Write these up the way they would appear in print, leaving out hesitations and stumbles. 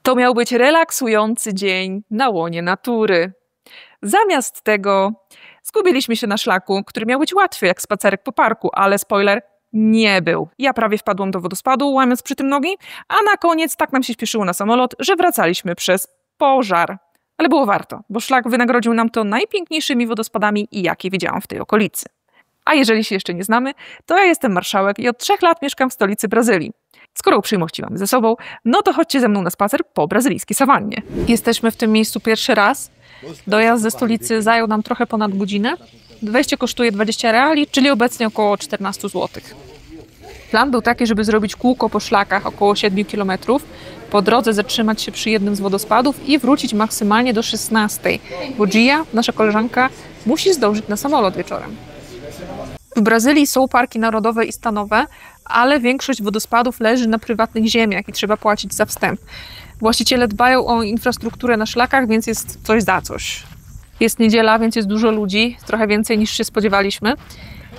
To miał być relaksujący dzień na łonie natury. Zamiast tego zgubiliśmy się na szlaku, który miał być łatwy jak spacerek po parku, ale spoiler, nie był. Ja prawie wpadłam do wodospadu, łamiąc przy tym nogi, a na koniec tak nam się śpieszyło na samolot, że wracaliśmy przez pożar. Ale było warto, bo szlak wynagrodził nam to najpiękniejszymi wodospadami, jakie widziałam w tej okolicy. A jeżeli się jeszcze nie znamy, to ja jestem Marszałek i od 3 lat mieszkam w stolicy Brazylii. Skoro uprzejmości mamy ze sobą, no to chodźcie ze mną na spacer po brazylijskiej sawannie. Jesteśmy w tym miejscu pierwszy raz. Dojazd ze stolicy zajął nam trochę ponad godzinę. Wejście kosztuje 20 reali, czyli obecnie około 14 zł. Plan był taki, żeby zrobić kółko po szlakach około 7 km, po drodze zatrzymać się przy jednym z wodospadów i wrócić maksymalnie do 16, bo Gia, nasza koleżanka, musi zdążyć na samolot wieczorem. W Brazylii są parki narodowe i stanowe, ale większość wodospadów leży na prywatnych ziemiach i trzeba płacić za wstęp. Właściciele dbają o infrastrukturę na szlakach, więc jest coś za coś. Jest niedziela, więc jest dużo ludzi, trochę więcej niż się spodziewaliśmy.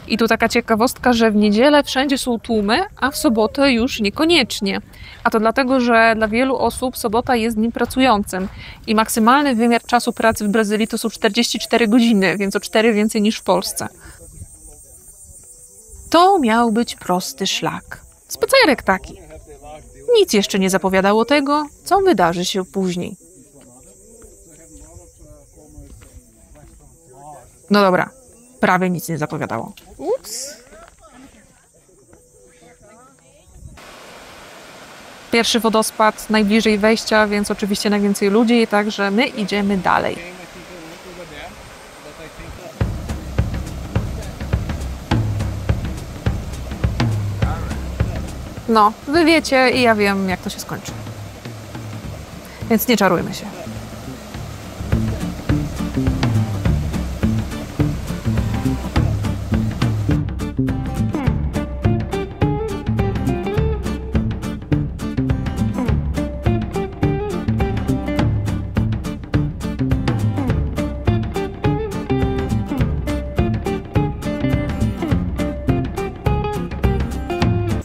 I tu taka ciekawostka, że w niedzielę wszędzie są tłumy, a w sobotę już niekoniecznie. A to dlatego, że dla wielu osób sobota jest dniem pracującym i maksymalny wymiar czasu pracy w Brazylii to są 44 godziny, więc o 4 więcej niż w Polsce. To miał być prosty szlak. Spacerek taki. Nic jeszcze nie zapowiadało tego, co wydarzy się później. No dobra, prawie nic nie zapowiadało. Ups. Pierwszy wodospad najbliżej wejścia, więc oczywiście najwięcej ludzi, także my idziemy dalej. No, wy wiecie i ja wiem, jak to się skończy. Więc nie czarujmy się.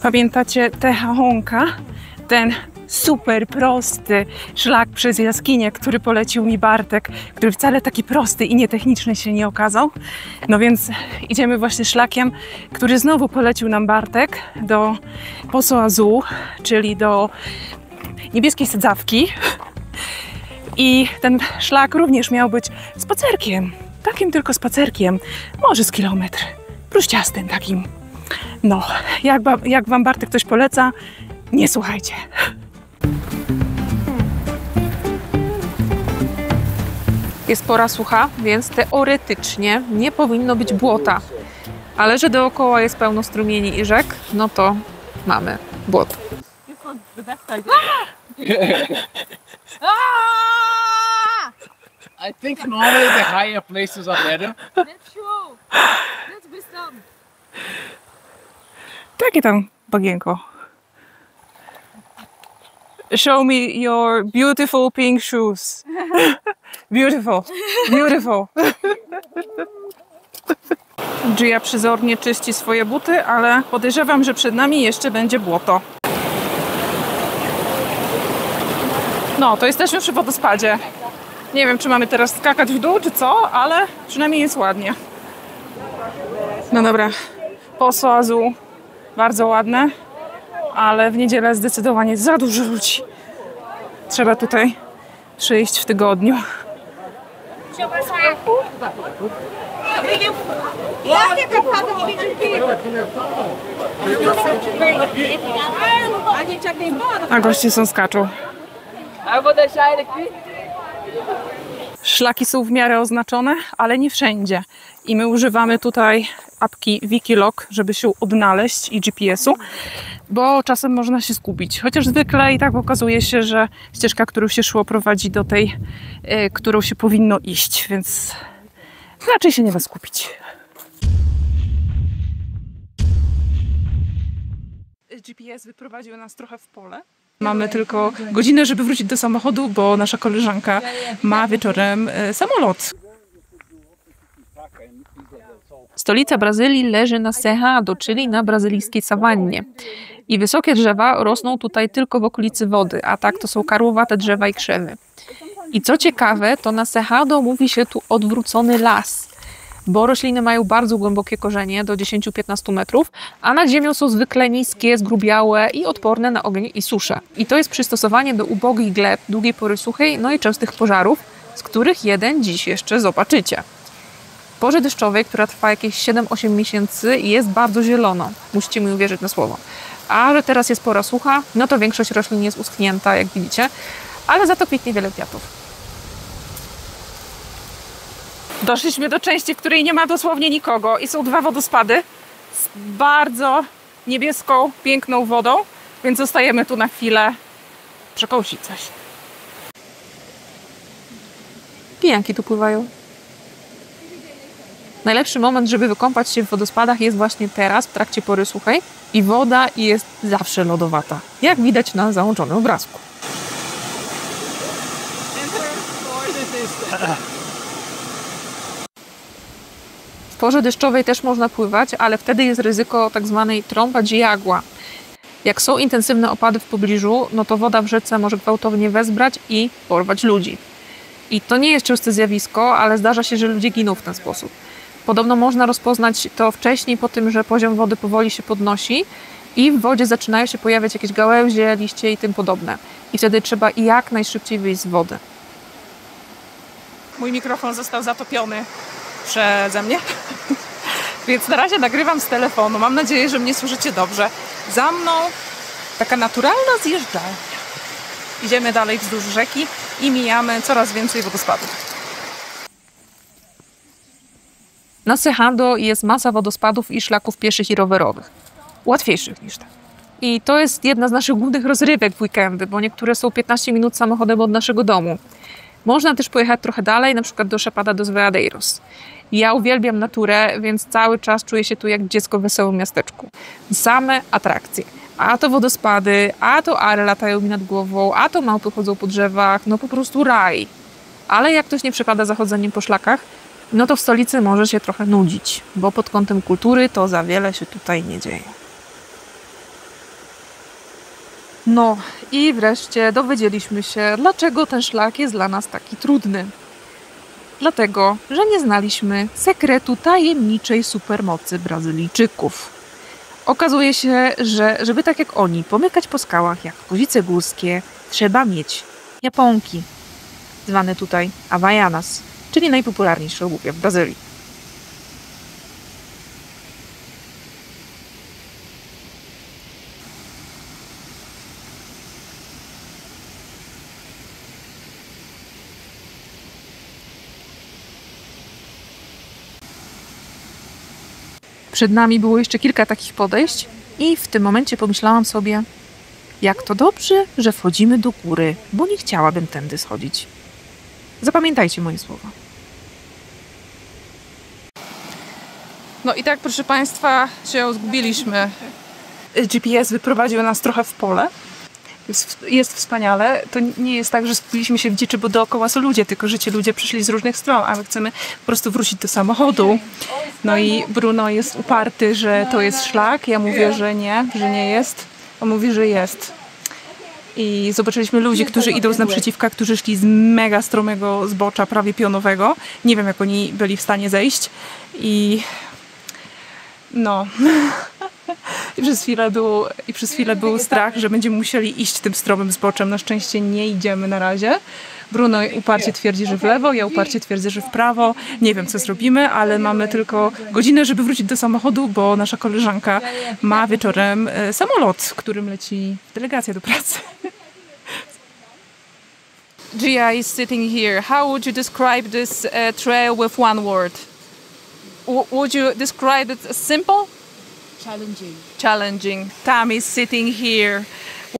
Pamiętacie Tehahonka? Ten super prosty szlak przez jaskinię, który polecił mi Bartek, który wcale taki prosty i nietechniczny się nie okazał. No więc idziemy właśnie szlakiem, który znowu polecił nam Bartek do Poço Azul, czyli do niebieskiej sadzawki. I ten szlak również miał być spacerkiem, takim tylko spacerkiem, może z kilometr, pruściastym takim. No, jak wam Bartek coś poleca, nie słuchajcie. Jest pora sucha, więc teoretycznie nie powinno być błota. Ale że dookoła jest pełno strumieni i rzek, no to mamy błoto. I think normally the higher places are better. That's true. That's wisdom. Takie tam bagienko. Show me your beautiful pink shoes. Beautiful, beautiful. Gia przyzornie czyści swoje buty, ale podejrzewam, że przed nami jeszcze będzie błoto. No, to jesteśmy przy wodospadzie. Nie wiem, czy mamy teraz skakać w dół, czy co, ale przynajmniej jest ładnie. No dobra, Poço Azul. Bardzo ładne, ale w niedzielę zdecydowanie za dużo ludzi. Trzeba tutaj przyjść w tygodniu. A goście są skaczą. Szlaki są w miarę oznaczone, ale nie wszędzie. I my używamy tutaj apki Wikilog, żeby się odnaleźć i GPS-u, bo czasem można się zgubić. Chociaż zwykle i tak okazuje się, że ścieżka, którą się szło, prowadzi do tej, którą się powinno iść, więc raczej się nie da skupić. GPS wyprowadził nas trochę w pole. Mamy tylko godzinę, żeby wrócić do samochodu, bo nasza koleżanka ma wieczorem samolot. Stolica Brazylii leży na Cerrado, czyli na brazylijskiej sawannie. I wysokie drzewa rosną tutaj tylko w okolicy wody, a tak to są karłowate drzewa i krzewy. I co ciekawe, to na Cerrado mówi się tu odwrócony las, bo rośliny mają bardzo głębokie korzenie, do 10-15 metrów, a nad ziemią są zwykle niskie, zgrubiałe i odporne na ogień i suszę. I to jest przystosowanie do ubogich gleb, długiej pory suchej, no i częstych pożarów, z których jeden dziś jeszcze zobaczycie. W porze deszczowej, która trwa jakieś 7-8 miesięcy, jest bardzo zielono. Musicie mi uwierzyć na słowo. A że teraz jest pora sucha, no to większość roślin jest uschnięta, jak widzicie, ale za to kwitnie wiele kwiatów. Doszliśmy do części, w której nie ma dosłownie nikogo i są dwa wodospady z bardzo niebieską, piękną wodą, więc zostajemy tu na chwilę przekąsić coś. Pijanki tu pływają. Najlepszy moment, żeby wykąpać się w wodospadach jest właśnie teraz, w trakcie pory suchej i woda jest zawsze lodowata, jak widać na załączonym obrazku. W porze deszczowej też można pływać, ale wtedy jest ryzyko tak zwanej tromba de agua. Jak są intensywne opady w pobliżu, no to woda w rzece może gwałtownie wezbrać i porwać ludzi. I to nie jest częste zjawisko, ale zdarza się, że ludzie giną w ten sposób. Podobno można rozpoznać to wcześniej po tym, że poziom wody powoli się podnosi i w wodzie zaczynają się pojawiać jakieś gałęzie, liście i tym podobne. I wtedy trzeba jak najszybciej wyjść z wody. Mój mikrofon został zatopiony przeze mnie, więc na razie nagrywam z telefonu. Mam nadzieję, że mnie słyszycie dobrze. Za mną taka naturalna zjeżdżalnia. Idziemy dalej wzdłuż rzeki i mijamy coraz więcej wodospadów. Na Cerrado jest masa wodospadów i szlaków pieszych i rowerowych. Łatwiejszych niż te. I to jest jedna z naszych głównych rozrywek w weekendy, bo niektóre są 15 minut samochodem od naszego domu. Można też pojechać trochę dalej, na przykład do Chapada dos Veadeiros. Ja uwielbiam naturę, więc cały czas czuję się tu jak dziecko w wesołym miasteczku. Same atrakcje. A to wodospady, a to ary latają mi nad głową, a to małpy chodzą po drzewach, no po prostu raj. Ale jak ktoś nie przepada za chodzeniem po szlakach, no to w stolicy może się trochę nudzić, bo pod kątem kultury to za wiele się tutaj nie dzieje. No i wreszcie dowiedzieliśmy się, dlaczego ten szlak jest dla nas taki trudny. Dlatego, że nie znaliśmy sekretu tajemniczej supermocy Brazylijczyków. Okazuje się, że żeby tak jak oni pomykać po skałach jak kozice górskie, trzeba mieć japonki, zwane tutaj Havaianas, czyli najpopularniejsze obuwie w Brazylii. Przed nami było jeszcze kilka takich podejść i w tym momencie pomyślałam sobie, jak to dobrze, że wchodzimy do góry, bo nie chciałabym tędy schodzić. Zapamiętajcie moje słowa. No i tak, proszę Państwa, się zgubiliśmy. GPS wyprowadził nas trochę w pole. Jest wspaniale. To nie jest tak, że zgubiliśmy się w dziczy, bo dookoła są ludzie, tylko że ci ludzie przyszli z różnych stron, a my chcemy po prostu wrócić do samochodu. No i Bruno jest uparty, że to jest szlak. Ja mówię, że nie jest. On mówi, że jest. I zobaczyliśmy ludzi, którzy idą z naprzeciwka, którzy szli z mega stromego zbocza, prawie pionowego. Nie wiem, jak oni byli w stanie zejść. I no... I przez chwilę był strach, że będziemy musieli iść tym stromym zboczem. Na szczęście nie idziemy na razie. Bruno uparcie twierdzi, że w lewo, ja uparcie twierdzę, że w prawo. Nie wiem, co zrobimy, ale mamy tylko godzinę, żeby wrócić do samochodu, bo nasza koleżanka ma wieczorem samolot, którym leci delegacja do pracy. Gia is sitting here. How would you describe this trail with one word? Would you describe it as simple? Challenging. Tam is sitting here.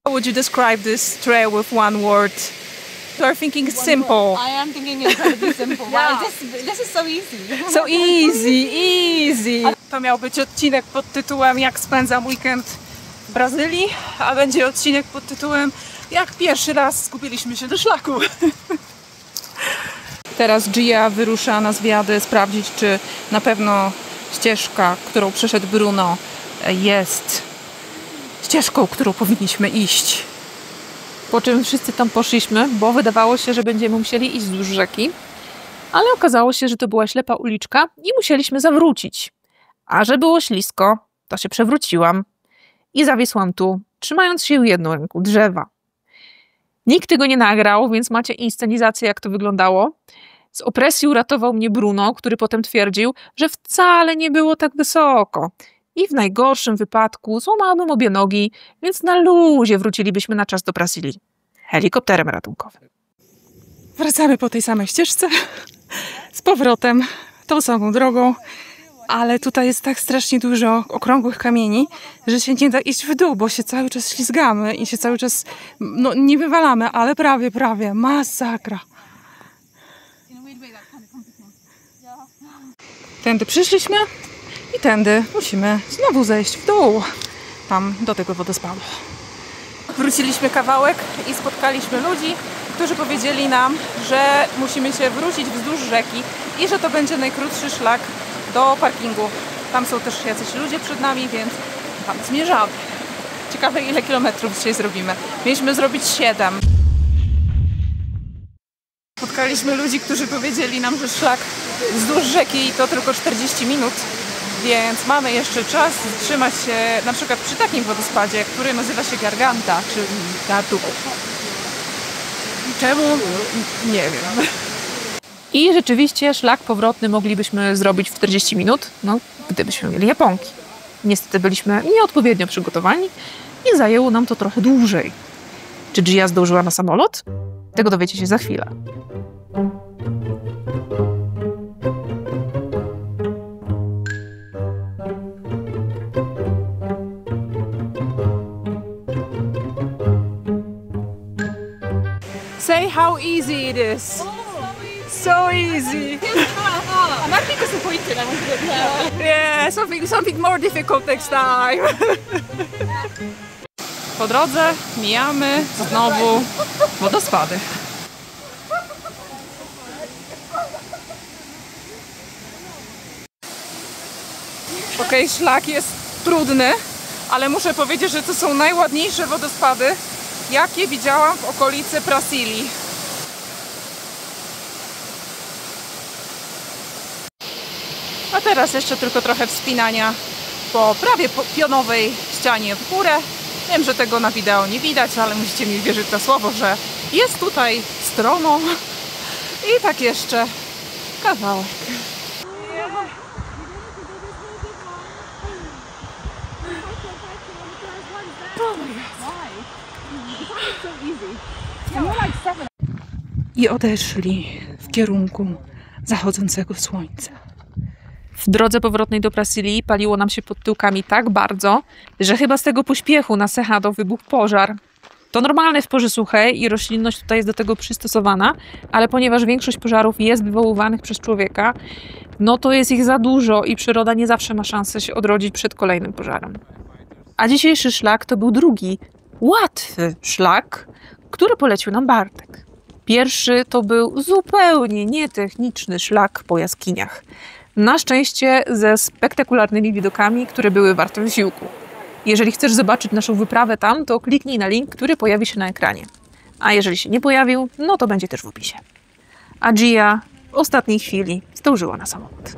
How would you describe this trail with one word? You are thinking simple. I am thinking incredibly simple. Yeah. Wow, this is so easy. So easy. To miał być odcinek pod tytułem Jak spędzam weekend w Brazylii, a będzie odcinek pod tytułem Jak pierwszy raz zgubiliśmy się do szlaku. Teraz Gia wyrusza na zwiady sprawdzić, czy na pewno ścieżka, którą przeszedł Bruno, jest ścieżką, którą powinniśmy iść. Po czym wszyscy tam poszliśmy, bo wydawało się, że będziemy musieli iść wzdłuż rzeki, ale okazało się, że to była ślepa uliczka i musieliśmy zawrócić. A że było ślisko, to się przewróciłam i zawisłam tu, trzymając się jedną ręką drzewa. Nikt tego nie nagrał, więc macie inscenizację, jak to wyglądało. Z opresji uratował mnie Bruno, który potem twierdził, że wcale nie było tak wysoko. I w najgorszym wypadku złamałabym obie nogi, więc na luzie wrócilibyśmy na czas do Brazylii. Helikopterem ratunkowym. Wracamy po tej samej ścieżce z powrotem tą samą drogą, ale tutaj jest tak strasznie dużo okrągłych kamieni, że się nie da iść w dół, bo się cały czas ślizgamy i się cały czas, no nie wywalamy, ale prawie, masakra. Tędy przyszliśmy i tędy musimy znowu zejść w dół, tam do tego wodospadu. Wróciliśmy kawałek i spotkaliśmy ludzi, którzy powiedzieli nam, że musimy się wrócić wzdłuż rzeki i że to będzie najkrótszy szlak do parkingu. Tam są też jacyś ludzie przed nami, więc tam zmierzamy. Ciekawe, ile kilometrów dzisiaj zrobimy. Mieliśmy zrobić 7. Spotkaliśmy ludzi, którzy powiedzieli nam, że szlak wzdłuż rzeki to tylko 40 minut, więc mamy jeszcze czas zatrzymać się na przykład przy takim wodospadzie, który nazywa się Garganta, czyli Gatu. Czemu? Nie wiem. I rzeczywiście szlak powrotny moglibyśmy zrobić w 40 minut, no, gdybyśmy mieli japonki. Niestety byliśmy nieodpowiednio przygotowani i zajęło nam to trochę dłużej. Czy Gia zdążyła na samolot? Tego dowiecie się za chwilę. Say how easy it is. So easy. I'm actually disappointed. I wanted it there. Yeah, something more difficult next time. Po drodze mijamy znowu wodospady. Okej, szlak jest trudny, ale muszę powiedzieć, że to są najładniejsze wodospady, jakie widziałam w okolicy Brasylii. A teraz jeszcze tylko trochę wspinania po prawie pionowej ścianie w górę. Wiem, że tego na wideo nie widać, ale musicie mi wierzyć na słowo, że jest tutaj stromo i tak jeszcze kawałek. I odeszli w kierunku zachodzącego słońca. W drodze powrotnej do Brazylii paliło nam się pod tyłkami tak bardzo, że chyba z tego pośpiechu na Cerrado wybuchł pożar. To normalne w porze suchej i roślinność tutaj jest do tego przystosowana, ale ponieważ większość pożarów jest wywoływanych przez człowieka, no to jest ich za dużo i przyroda nie zawsze ma szansę się odrodzić przed kolejnym pożarem. A dzisiejszy szlak to był drugi, łatwy szlak, który polecił nam Bartek. Pierwszy to był zupełnie nietechniczny szlak po jaskiniach. Na szczęście ze spektakularnymi widokami, które były warte wysiłku. Jeżeli chcesz zobaczyć naszą wyprawę tam, to kliknij na link, który pojawi się na ekranie. A jeżeli się nie pojawił, no to będzie też w opisie. A Gia w ostatniej chwili zdążyła na samochód.